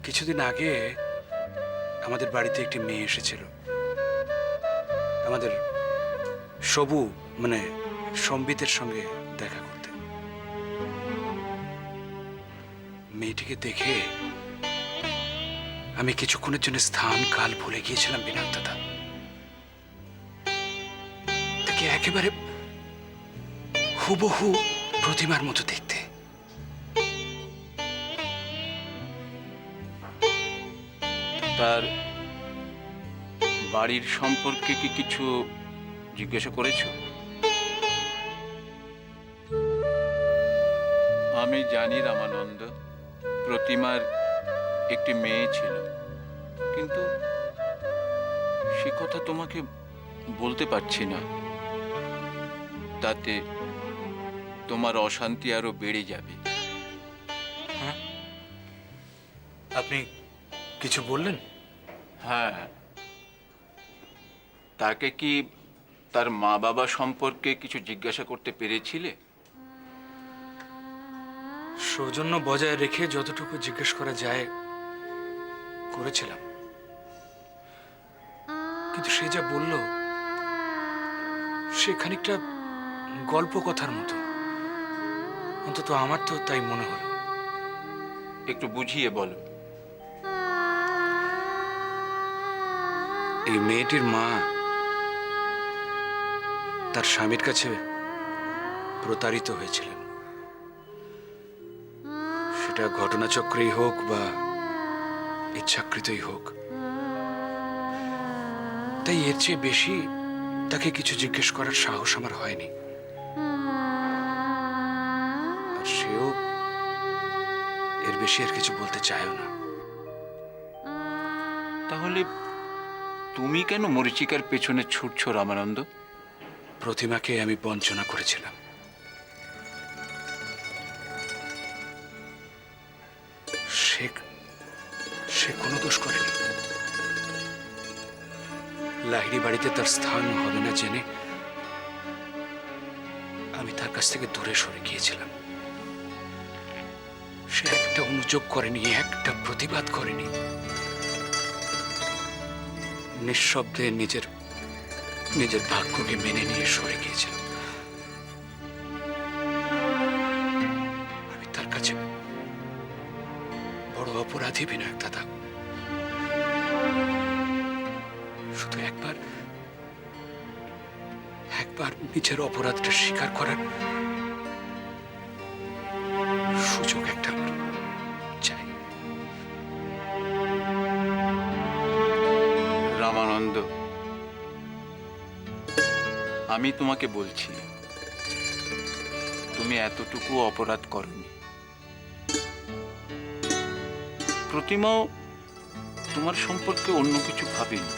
কিছুদিন আগে আমাদের বাড়িতে একটি মেয়ে এসেছিল, আমাদের সবু মানে সম্বিতের সঙ্গে দেখা করতে। মেয়েটিকে দেখে আমি কিছুক্ষণের জন্য স্থান কাল ভুলে গিয়েছিলাম বিনায়ক দাদা। তাকে একেবারে হুবহু প্রতিমার মতো দেখতে। তার বাড়ির সম্পর্কে কি কিছু জিজ্ঞাসা করেছো? আমি জানি রামানন্দ, প্রতিমার একটি মেয়ে ছিল, কিন্তু সে কথা তোমাকে বলতে পারছি না। তাতে তোমার অশান্তি আরো বেড়ে যাবে। আপনি কিছু বললেন? হ্যাঁ, তাকে কি তার মা বাবা সম্পর্কে কিছু জিজ্ঞাসা করতে পেরেছিলে? সৌজন্য বজায় রেখে যতটুকু জিজ্ঞেস করা যায় করেছিলাম, কিন্তু সে যা বলল সে খানিকটা গল্প কথার মতো, অন্তত আমার তো তাই মনে হলো। একটু বুঝিয়ে বলো। এই মেয়েটির মা তার স্বামীর কাছে প্রতারিত হয়েছিলেন, সেটা ঘটনাচক্রেই হোক বা ইচ্ছাকৃতই হোক। তাই এর চেয়ে বেশি তাকে কিছু জিজ্ঞেস করার সাহস আমার হয়নি, আর সেও এর বেশি আর কিছু বলতে চায়ও না। তাহলে তুমি কেন মরীচিকার পেছনে ছুটছো রামানন্দ? প্রতিমাকে আমি বঞ্চনা করেছিলাম। সে সে কোনো দোষ করেনি। লাহিড়ী বাড়িতে তার স্থান হবে না জেনে আমি তার কাছ থেকে দূরে সরে গিয়েছিলাম। সে একটা অনুযোগ করেনি, একটা প্রতিবাদ করেনি, নিঃশব্দে নিজের নিজের ভাগ্যকে মেনে নিয়ে সরে গিয়েছিল। আমি তার কাছে বড় অপরাধী বিনায়ক দাদা। শুধু একবার নিজের অপরাধটা স্বীকার করার সুযোগ একটা আমার চাই। রামানন্দ, আমি তোমাকে বলছি, তুমি এতটুকু অপরাধ করনি। প্রতিমাও তোমার সম্পর্কে অন্য কিছু ভাবেনি।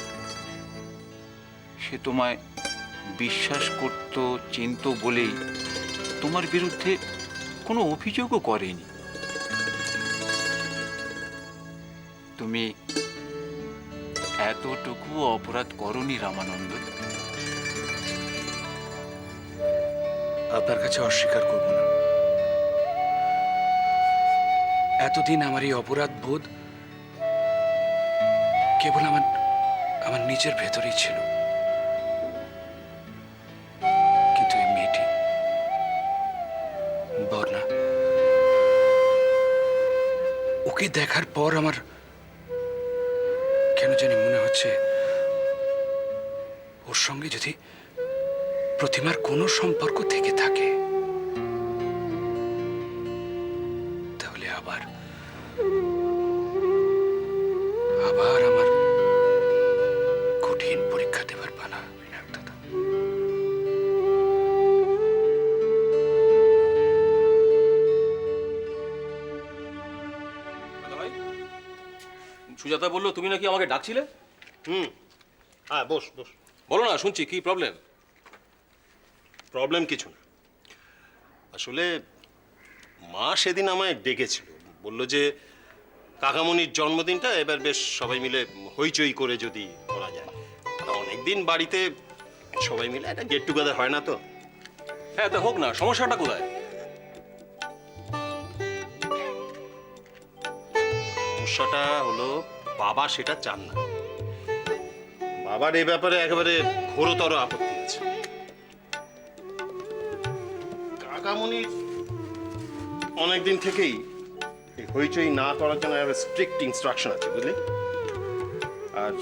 সে তোমায় বিশ্বাস করত, চিনত বলেই তোমার বিরুদ্ধে কোনো অভিযোগও করেনি। তুমি এতটুকু অপরাধ করনি রামানন্দ। আপনার কাছে অস্বীকার করব না, এতদিন আমার এই অপরাধ বোধ কেবল আমার নিজের ভেতরেই ছিল। কিন্তু এই মেয়েটি বর্ণা, ওকে দেখার পর আমার কেন জানি মনে হচ্ছে ওর সঙ্গে যদি প্রতিমার কোনো সম্পর্ক থেকে থাকে তাহলে আবার আমার কঠিন পরীক্ষা দেবার পালা বিনায়ক দাদা। ভাই, সুজাতা বললো তুমি নাকি আমাকে ডাকছিলে। হ্যাঁ, বস বস। বলো না, শুনছি কি প্রবলেম। প্রবলেম কিছু না, আসলে মা সেদিন আমায় ডেকেছিল, বলল যে কাকামণির জন্মদিনটা এবার বেশ সবাই মিলে হইচই করে যদি করা যায়। অনেকদিন বাড়িতে সবাই মিলে একটা গেট টুগেদার হয় না তো। হ্যাঁ, তা হোক না, সমস্যাটা কোথায়? সমস্যাটা হলো বাবা সেটা চান না। বাবার এ ব্যাপারে একেবারে ঘোরতর আপত্তি আছে। কাকামণির অনেকদিন থেকেই এই হইচই না করার জন্য স্ট্রিক্ট ইনস্ট্রাকশন আছে, বুঝলি? আর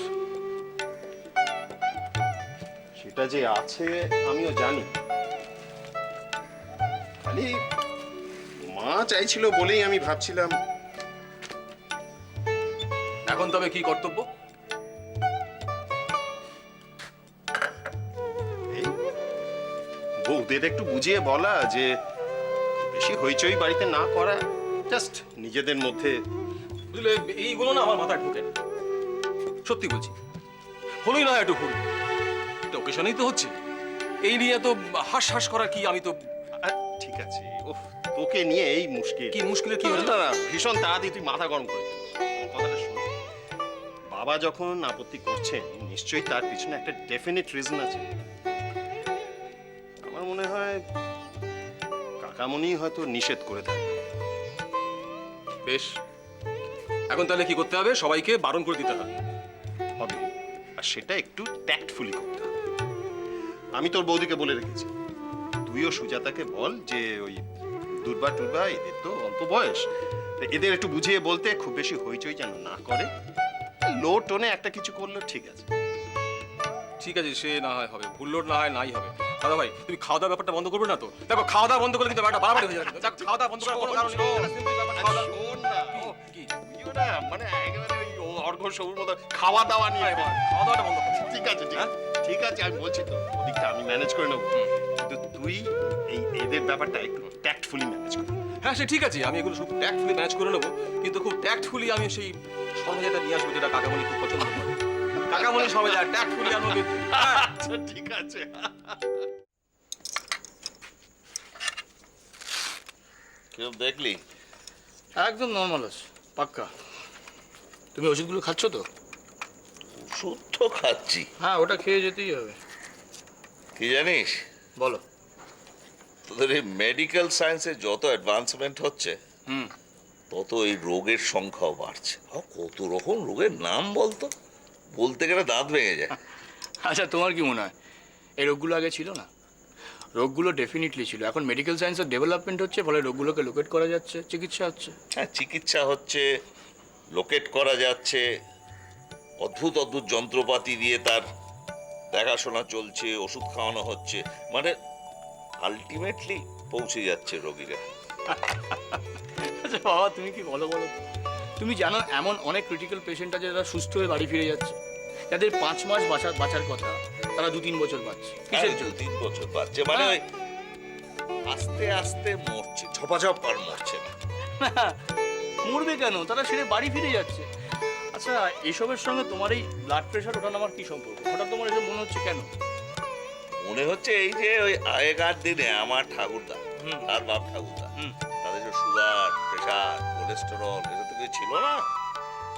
সেটা যে আছে আমিও জানি, খালি মা চাইছিল বলেই আমি ভাবছিলাম। এখন তবে কি কর্তব্য? এই বউদের একটু বুঝিয়ে বলা যে বেশি হইচই বাড়িতে না করা, জাস্ট নিজেদের মধ্যে। বুঝলে, এইগুলো না আমার মাথায় ঢোকে না। সত্যি বলছি, হলোই না একটু ভুল, এটা ওকেশনেই তো হচ্ছে। এই নিয়ে তো হাস হাস করা কি, আমি তো ঠিক আছে, ওহ, তোকে নিয়ে এই মুশকিল। কি মুশকিলের কি হলো? না, ভীষণ তাড়াতাড়ি তুই মাথা গরম করে দিস। আমার কথাটা শোন, বাবা যখন আপত্তি করছেন নিশ্চয়ই তার পিছনে একটা ডেফিনিট রিজন আছে। আমার মনে হয় কাকামণি হয়তো নিষেধ করে থাকবে। বেশ, এখন তাহলে কি করতে হবে? সবাইকে বারণ করে দিতে হবে। হবে, আর সেটা একটু ট্যাক্টফুলি করতে হবে। আমি তোর বৌদিকে বলে রেখেছি, তুইও সুজাতাকে বল যে ওই দুর্বা টুরবা এদের তো অল্প বয়স, তা এদের একটু বুঝিয়ে বলতে, খুব বেশি হইচই যেন না করে, লো টোনে একটা কিছু করলো ঠিক আছে। ঠিক আছে, সে না হয় হবে, ভুল লোড না হয় নাই হবে। দাদা ভাই, তুমি খাওয়া দাওয়া ব্যাপারটা বন্ধ করবে না তো? দেখো, খাওয়া দাওয়া বন্ধ করলে কিন্তু ব্যাপারটা বাড়াবাড়ি হয়ে যাবে। দেখো, খাওয়া দাওয়া বন্ধ করার কোনো কারণ নেই। এটা simple ব্যাপার, খাওয়া দাওয়া- শোন না, কি? তুইও না মানে একেবারে ওই অর্ঘ সবুর মতো খাওয়া দাওয়া নিয়ে। খাওয়া দাওয়াটা বন্ধ করো। ঠিক আছে, ঠিক আছে, আমি বলছি তো, ওদিকটা আমি ম্যানেজ করে নেবো, কিন্তু তুই এই এদের ব্যাপারটা একটু ট্যাক্টফুলি ম্যানেজ কর। হ্যাঁ, সে ঠিক আছে, আমি এগুলো খুব ট্যাক্টফুলি ম্যানেজ করে নেবো, কিন্তু খুব ট্যাক্টফুলি আমি সেই সরঞ্জামটা নিয়ে আসবো যেটা কাকামণি খুব পছন্দ করে। কাকামণি সবাই যায় ট্যাক্টফুলি আনবো কিন্তু। হ্যাঁ। আচ্ছা ঠিক আছে। কেউ দেখলি? একদম নর্মাল আছে, পাক্কা। তুমি ওষুধগুলো খাচ্ছ তো? ওষুধ তো খাচ্ছি। হ্যাঁ, ওটা খেয়ে যেতেই হবে। কি জানিস, বলো। তোদের এই মেডিকেল সায়েন্সে যত অ্যাডভান্সমেন্ট হচ্ছে তত এই রোগের সংখ্যাও বাড়ছে। কত রকম রোগের নাম বলতো, বলতে গেলে দাঁত ভেঙে যায়। আচ্ছা, তোমার কি মনে হয় এই রোগগুলো আগে ছিল না? রোগগুলো ডেফিনেটলি ছিল। এখন মেডিকেল সায়েন্সের ডেভেলপমেন্ট হচ্ছে, ফলে রোগগুলোকে লোকেট করা যাচ্ছে, চিকিৎসা হচ্ছে। হ্যাঁ, চিকিৎসা হচ্ছে, লোকেট করা যাচ্ছে, অদ্ভুত অদ্ভুত যন্ত্রপাতি দিয়ে তার দেখাশোনা চলছে, ওষুধ খাওয়ানো হচ্ছে, মানে আলটিমেটলি পৌঁছে যাচ্ছে রোগীরা। আচ্ছা বাবা, তুমি কি বলো বলো তো? তুমি জানো এমন অনেক ক্রিটিক্যাল পেশেন্ট আছে যারা সুস্থ হয়ে বাড়ি ফিরে যাচ্ছে, যাদের 5 মাস বাঁচার কথা, তারা 2-3 বছর বাঁচছে। কিসের জন্য? 2-3 বছর বাচ্চা, মানে ওই আস্তে আস্তে মরছে, ঝপাঝপ আর মরছে না। মরবে কেন? তারা সেরে বাড়ি ফিরে যাচ্ছে। আচ্ছা, এসবের সঙ্গে তোমার এই ব্লাড প্রেশার ওঠা নামার কি সম্পর্ক? হঠাৎ তোমার এসব মনে হচ্ছে কেন? মনে হচ্ছে এই যে ওই আগেকার দিনে আমার ঠাকুরদা আর বাপ ঠাকুরদা, তাদের যে সুগার, প্রেশার, কোলেস্টেরল এসব তো কিছু ছিল না,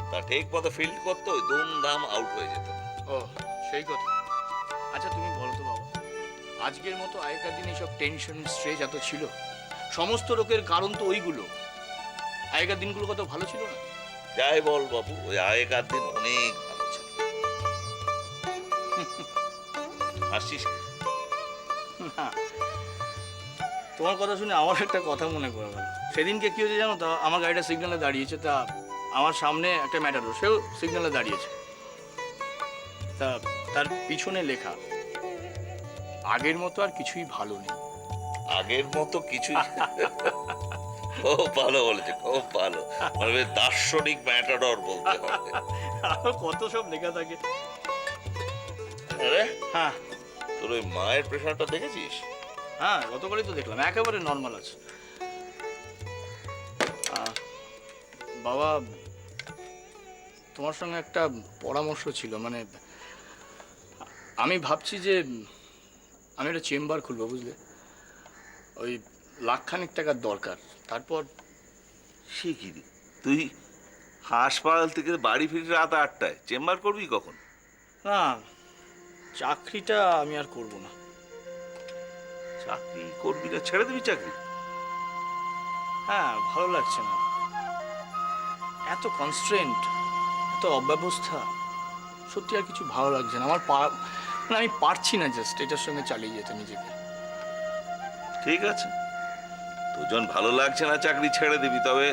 তা ঠিক মতো ফিল্ড করতো, ওই দুমদাম আউট হয়ে যেত। ও, সেই কথা। আচ্ছা তুমি বলো তো বাবা, আজকের মতো আগেকার দিনে সব টেনশন স্ট্রেস এত ছিল? সমস্ত রোগের কারণ তো ওইগুলো। আগেকার দিনগুলো কত ভালো ছিল না? যাই বল বাবু, ওই আগেকার দিন অনেক ভালো ছিল। হাসিস? না, তোমার কথা শুনে আমার একটা কথা মনে পড়ে গেল। সেদিনকে কি হয়েছে জানো? তা আমার গাড়িটা সিগন্যালে দাঁড়িয়েছে, তা আমার সামনে একটা ম্যাটাডোর, সেও সিগন্যালে দাঁড়িয়েছে। তা তার পিছনে লেখা, আগের মতো আর কিছুই ভালো নেই। আগের মতো কিছু খুব ভালো বলেছে, খুব ভালো, মানে বেশ দার্শনিক ম্যাটাডর বলতে হবে। আরো কত সব লেখা থাকে। আরে হ্যাঁ তোর ওই মায়ের প্রেশারটা দেখেছিস? হ্যাঁ, গতকালই তো দেখলাম, একেবারে নর্মাল আছে। বাবা, তোমার সঙ্গে একটা পরামর্শ ছিল। মানে আমি ভাবছি যে আমি একটা চেম্বার খুলবো, বুঝলে? ওই 1,00,000 টাকার দরকার। তারপর সে কি রে, তুই হাসপাতাল থেকে বাড়ি ফিরে রাত 8টায় চেম্বার করবি কখন? না, চাকরিটা আমি আর করব না। চাকরি করবি না, ছেড়ে দিবি চাকরি? হ্যাঁ, ভালো লাগছে না। এত কনস্ট্রেন্ট, এত অব্যবস্থা, সত্যি আর কিছু ভালো লাগছে না আমার। মানে আমি পারছি না জাস্ট এটার সঙ্গে চালিয়ে যেতে নিজেকে। ঠিক আছে, তোর যখন ভালো লাগছে না চাকরি ছেড়ে দিবি, তবে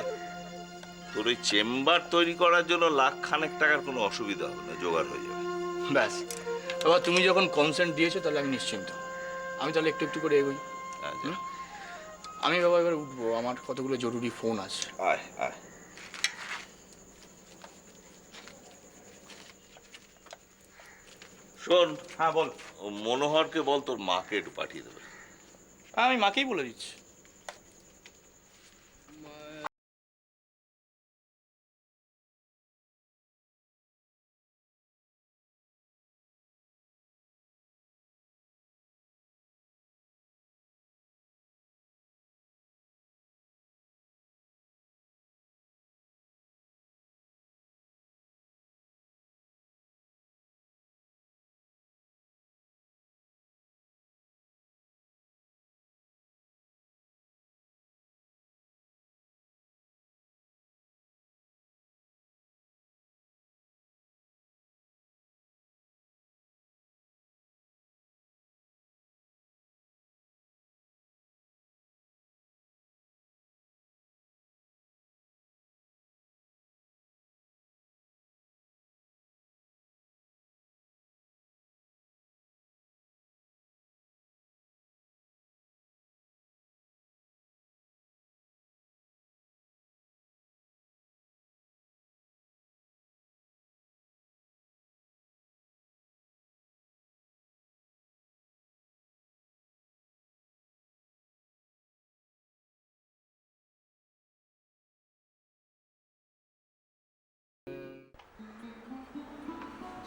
তোর ওই চেম্বার তৈরি করার জন্য 1,00,000 টাকার কোনো অসুবিধা হবে না, জোগাড় হয়ে যাবে। ব্যাস, এবার তুমি যখন কনসেন্ট দিয়েছো তাহলে আমি নিশ্চিন্ত। আমি তাহলে একটু একটু করে এগোই। আচ্ছা, আমি বাবা এবার উঠবো, আমার কতগুলো জরুরি ফোন আছে। আয় আয়। শোন, হ্যাঁ বল। ও মনোহরকে বল তোর মাকে একটু পাঠিয়ে দেবে। হ্যাঁ, আমি মাকেই বলে দিচ্ছি।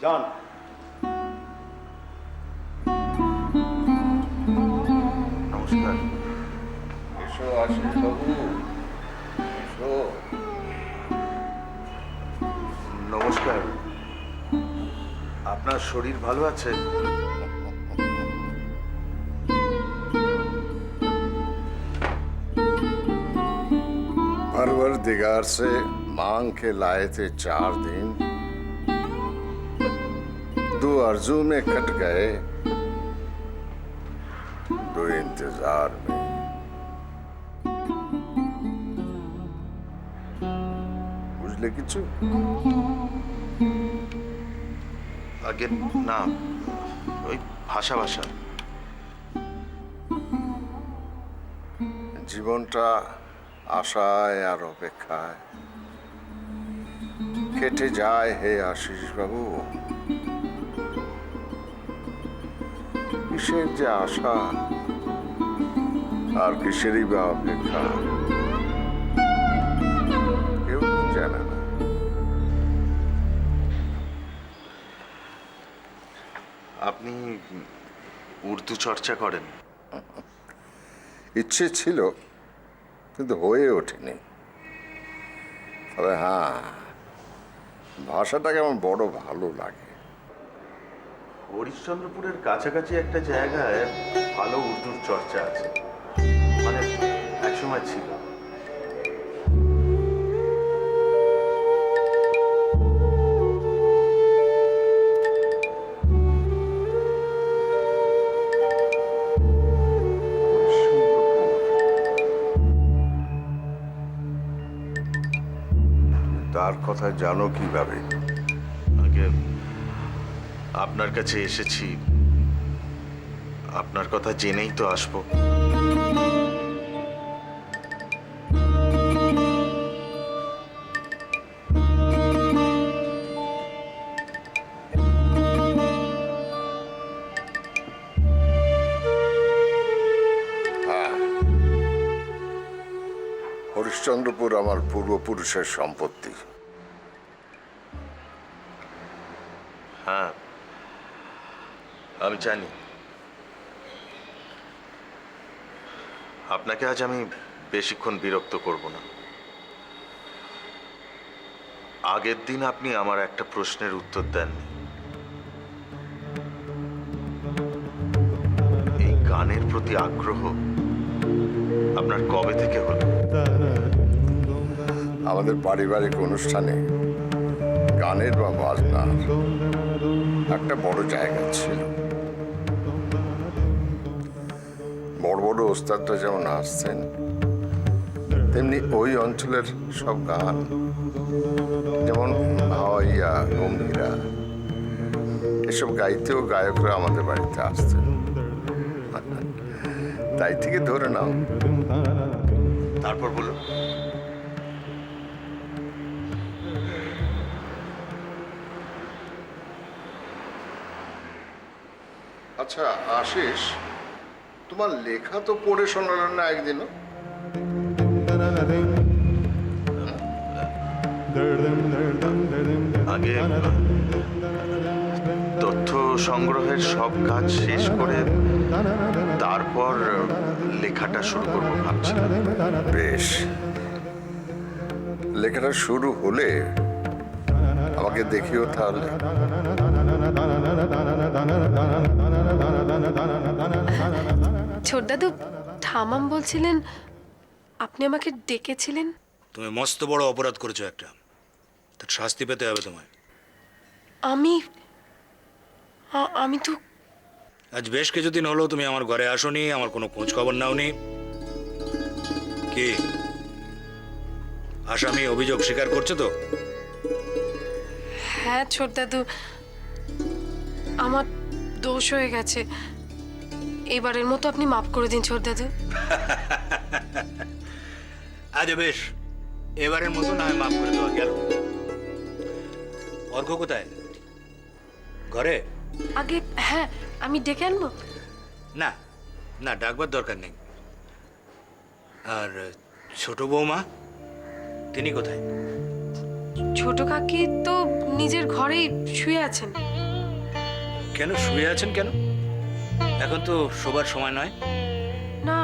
জান, নমস্কার। এসো আশিস বাবু, এসো। নমস্কার। আপনার শরীর ভালো আছে? परवरदिगार से मांग के लाए थे 4 दिन, 2 आरज़ू में कट गए, 2 इंतजार में। বুঝলে কিছু? আগে না, ওই ভাষা ভাষা। জীবনটা আশায় আর অপেক্ষায় কেটে যায় হে আশিস বাবু। কিসের যে আশা আর কিসেরই বা অপেক্ষা কেউ জানে না। আপনি উর্দু চর্চা করেন? ইচ্ছে ছিল কিন্তু হয়ে ওঠেনি। তবে হ্যাঁ, ভাষাটাকে আমার বড় ভালো লাগে। হরিশ্চন্দ্রপুরের কাছাকাছি একটা জায়গায় ভালো উর্দুর চর্চা আছে, মানে একসময় ছিল। তার কথা জানো কিভাবে? আগে আপনার কাছে এসেছি, আপনার কথা জেনেই তো আসবো। হ্যাঁ, হরিশ্চন্দ্রপুর আমার পূর্বপুরুষের সম্পত্তি। হ্যাঁ, আমি জানি। আপনাকে আজ আমি বেশিক্ষণ বিরক্ত করব না। আগের দিন আপনি আমার একটা প্রশ্নের উত্তর দেননি। এই গানের প্রতি আগ্রহ আপনার কবে থেকে হলো? আমাদের পারিবারিক অনুষ্ঠানে গানের বা বাজনার একটা বড় জায়গা ছিল। বড় বড় ওস্তাদরা যেমন আসছেন, তেমনি ওই অঞ্চলের সব গান, যেমন ভাওয়াইয়া, গম্ভীরা, এসব গাইতেও গায়করা আমাদের বাড়িতে আসতেন। তাই থেকে ধরে নাও। তারপর বলো। আচ্ছা আশিস, তোমার লেখা তো পড়ে শোনালেন না একদিনও? আগে তথ্য সংগ্রহের সব কাজ শেষ করে তারপর লেখাটা শুরু করবো ভাবছিলাম। বেশ, লেখাটা শুরু হলে আমাকে দেখিও তাহলে। ছোট দাদু, ঠামাম বলছিলেন আপনি আমাকে ডেকেছিলেন। তুমি মস্ত বড় অপরাধ করেছো একটা, তার শাস্তি পেতে হবে তোমায়। আমি তো আজ বেশ কিছুদিন হলো তুমি আমার ঘরে আসোনি, আমার কোনো খোঁজ খবর নাওনি। কি আসামি অভিযোগ স্বীকার করছে তো? হ্যাঁ ছোট দাদু, আমার দোষ হয়ে গেছে। এবারের মতো আপনি মাফ করে দিন ছোট দাদু। আজ বেশ, এবারের মতো না হয় মাফ করে দেওয়া গেল। অর্ঘ কোথায়? ঘরে? আগে হ্যাঁ, আমি ডেকে আনবো। না না, ডাকবার দরকার নেই। আর ছোট বৌমা, তিনি কোথায়? ছোট কাকি তো নিজের ঘরেই শুয়ে আছেন। কেন শুয়ে আছেন কেন? এখন তো শোবার সময় নয়। না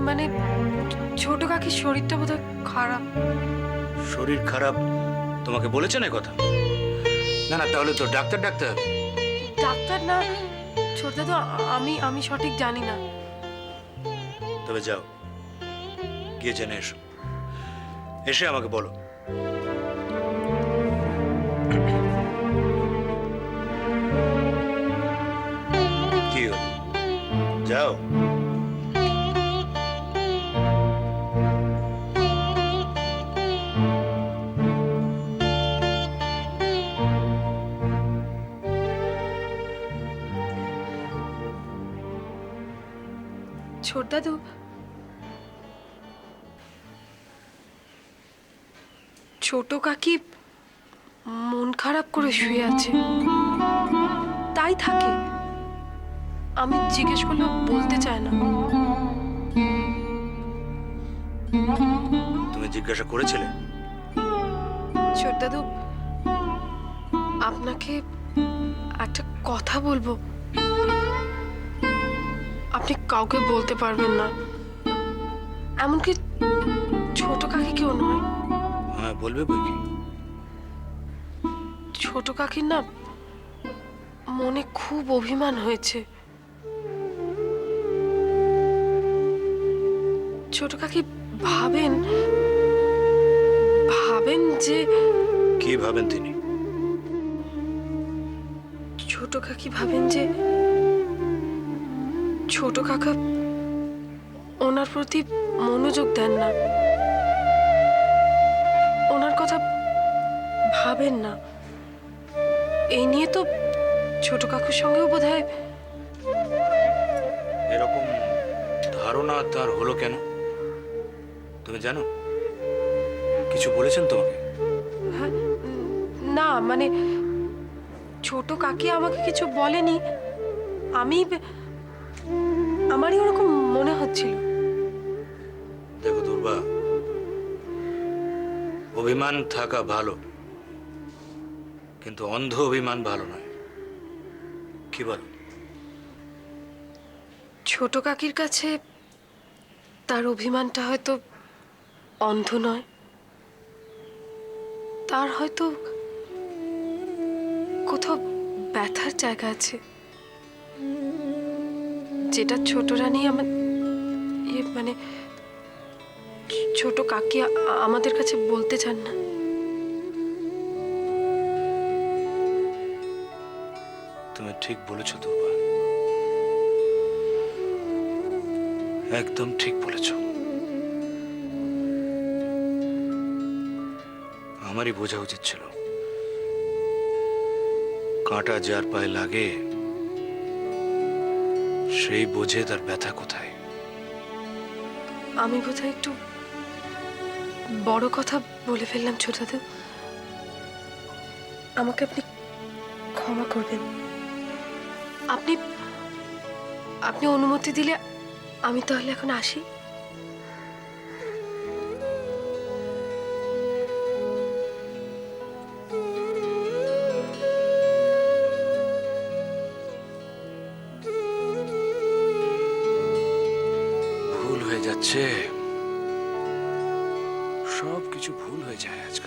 মানে ছোট কাকির শরীরটা বোধহয় খারাপ। শরীর খারাপ তোমাকে বলেছেন এ কথা? না না, তাহলে তো ডাক্তার ডাকতে হবে। ডাক্তার না ছোট দাদু, আমি সঠিক জানি না। তবে যাও, গিয়ে জেনে এসো, এসে আমাকে বলো। কি হলো, যাও। ছোট দাদু, ছোট কাকি মন খারাপ করে শুয়ে আছে, তাই থাকে। আমি জিজ্ঞেস করলে বলতে চায় না। তুমি জিজ্ঞাসা করেছিলে? ছোট দাদু, আপনাকে একটা কথা বলবো, আপনি কাউকে বলতে পারবেন না, এমনকি ছোট কাকি কেউ নয়। হ্যাঁ, বলবে বই কি। ছোট কাকির না মনে খুব অভিমান হয়েছে। ছোট কাকি ভাবেন যে কি ভাবেন তিনি? ছোট কাকি ভাবেন যে ছোট কাকা ওনার প্রতি মনোযোগ দেন না, ওনার কথা ভাবেন না। এই নিয়ে তো ছোট কাকুর সঙ্গেও বোধহয়। এরকম ধারণা তার হলো কেন তুমি জানো? কিছু বলেছেন তোমাকে? হ্যাঁ, না মানে ছোট কাকি আমাকে কিছু বলেনি, আমারই ওরকম মনে হচ্ছিল। দেখো দুর্বা, অভিমান থাকা ভালো, কিন্তু অন্ধ অভিমান ভালো নয়। কি বলো? ছোট কাকির কাছে তার অভিমানটা হয়তো অন্ধ নয়, তার হয়তো কোথাও ব্যথার জায়গা আছে, যেটা ছোট রানী আমার মানে ছোট কাকি আমাদের কাছে বলতে চান না? তুমি ঠিক বলেছো দুর্বা, একদম ঠিক বলেছো। আমারই বোঝা উচিত ছিল, কাঁটা যার পায়ে লাগে সেই বোঝে তার ব্যথা কোথায়। আমি বোধহয় একটু বড় কথা বলে ফেললাম ছোট দাদু, আমাকে আপনি ক্ষমা করবেন। আপনি আপনি অনুমতি দিলে আমি তাহলে এখন আসি। ভুল হয়ে যাচ্ছে, সব কিছু ভুল হয়ে যায় আজকাল।